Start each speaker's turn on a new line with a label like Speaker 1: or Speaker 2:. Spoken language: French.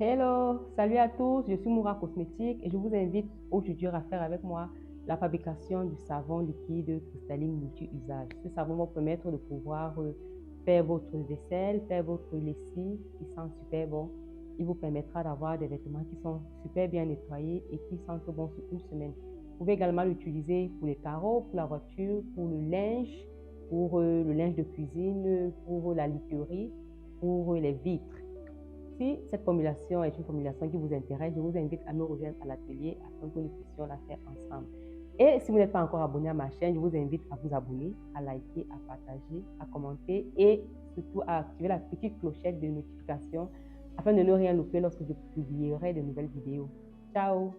Speaker 1: Hello, salut à tous, je suis Mourah cosmétique et je vous invite aujourd'hui à faire avec moi la fabrication du savon liquide cristalline multi-usage. Ce savon va vous permettre de pouvoir faire votre vaisselle, faire votre lessive qui sent super bon. Il vous permettra d'avoir des vêtements qui sont super bien nettoyés et qui sentent bon sur une semaine. Vous pouvez également l'utiliser pour les carreaux, pour la voiture, pour le linge de cuisine, pour la literie, pour les vitres. Si cette formulation est une formulation qui vous intéresse, je vous invite à me rejoindre à l'atelier afin que nous puissions la faire ensemble. Et si vous n'êtes pas encore abonné à ma chaîne, je vous invite à vous abonner, à liker, à partager, à commenter et surtout à activer la petite clochette de notification afin de ne rien louper lorsque je publierai de nouvelles vidéos. Ciao!